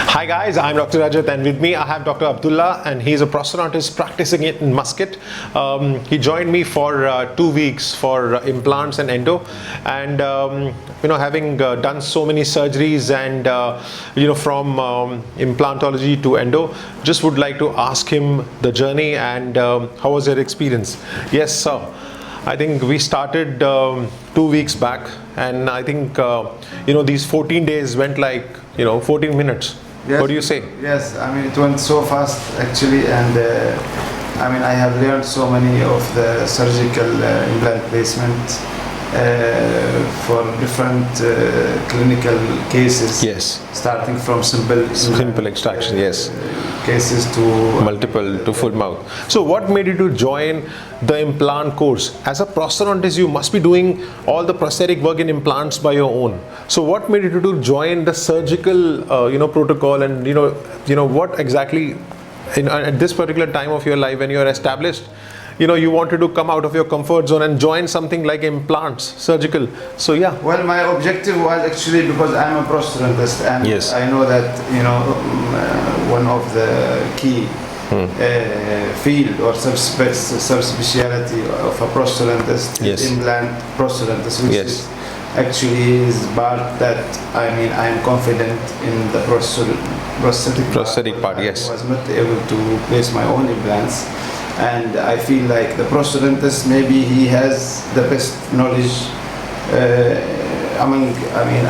Hi guys, I'm Dr. Rajat and with me I have Dr. Abdullah, and he's a prosthodontist practicing it in Muscat. He joined me for 2 weeks for implants and endo, and having done so many surgeries and from implantology to endo, just would like to ask him the journey and how was your experience? Yes sir. I think we started 2 weeks back, and I think these 14 days went like 14 minutes. Yes. What do you say? Yes, I mean it went so fast actually, and I have learned so many of the surgical implant placement for different clinical cases. Yes. Starting from simple extraction, yes, cases to multiple to full mouth. So what made you to join the implant course? As a prosthodontist, you must be doing all the prosthetic work in implants by your own. So what made you to join the surgical protocol, and what exactly at this particular time of your life when you are established, you wanted to come out of your comfort zone and join something like implants, surgical. So yeah. Well, my objective was actually because I'm a prosthodontist, and yes, I know that one of the key field or subspecialty of a prosthodontist yes, is implant prosthodontist, which yes, is actually is part that I'm confident in the prosthetic part. Yes. I was not able to place my own implants. And I feel like the prosthodontist, maybe he has the best knowledge among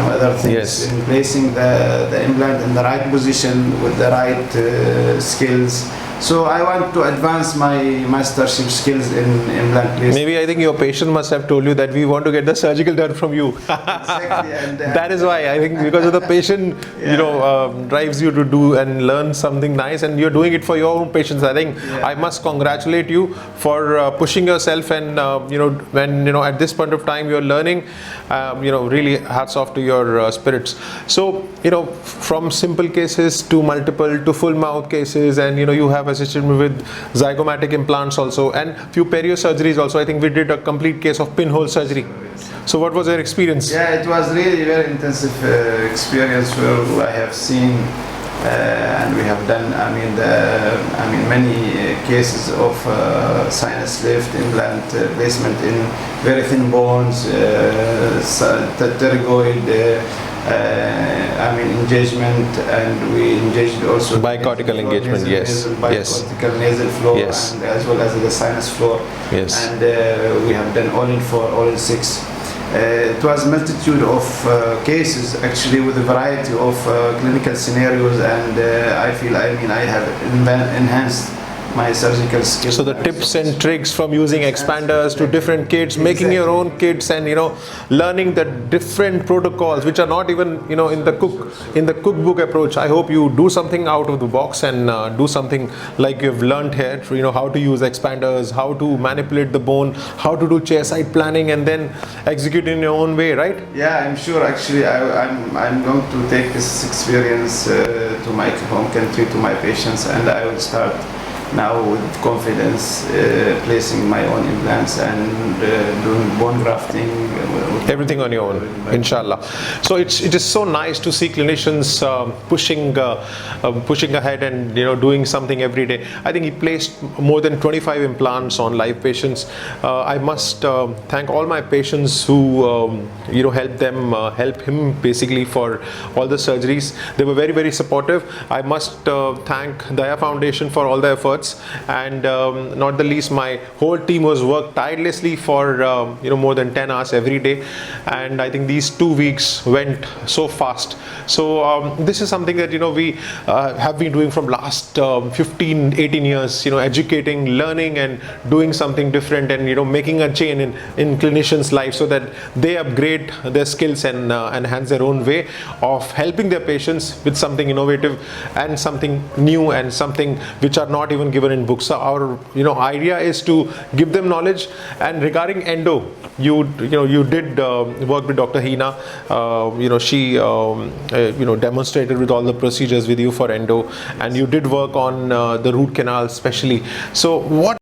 other things, yes, in placing the implant in the right position with the right skills. So I want to advance my mastership skills in implant placement. Maybe I think your patient must have told you that we want to get the surgical done from you. Exactly, and that is why I think, because of the patient, drives you to do and learn something nice, and you're doing it for your own patients. I think I must congratulate you for pushing yourself, and when at this point of time you're learning, really hats off to your spirits. So from simple cases to multiple to full mouth cases, and you have assisted me with zygomatic implants also, and few perio surgeries also. I think we did a complete case of pinhole surgery. So what was your experience? Yeah, it was really very intensive experience where I have seen and we have done many cases of sinus lift, implant placement in very thin bones, pterygoid engagement, and we engaged also bicortical engagement, yes, bicortical nasal floor, yes, and as well as the sinus floor, yes, and we have done all in 4, all in 6. It was a multitude of cases actually, with a variety of clinical scenarios, and I feel I have enhanced my surgical skills. So the tips and tricks, from using expanders to different kits, making your own kits, and learning the different protocols which are not even in the cookbook approach. I hope you do something out of the box and do something like you've learned here. How to use expanders, how to manipulate the bone, how to do chairside planning, and then execute in your own way, right? Yeah, I'm sure. Actually, I'm going to take this experience to my home country, to my patients, and I will start now with confidence placing my own implants and doing bone grafting, everything on your own, inshallah. So it is so nice to see clinicians pushing ahead and doing something every day. I think he placed more than 25 implants on live patients. I must thank all my patients who help him basically for all the surgeries. They were very, very supportive. I must thank Daya Foundation for all the efforts, and not the least, my whole team was worked tirelessly for more than 10 hours every day, and I think these 2 weeks went so fast. So this is something that we have been doing from last 15-18 years, educating, learning, and doing something different, and making a chain in clinicians' life, so that they upgrade their skills and enhance their own way of helping their patients with something innovative and something new and something which are not even given in books. So our idea is to give them knowledge. And regarding endo, you did work with Dr. Hina. She demonstrated with all the procedures with you for endo, and you did work on the root canal especially. So what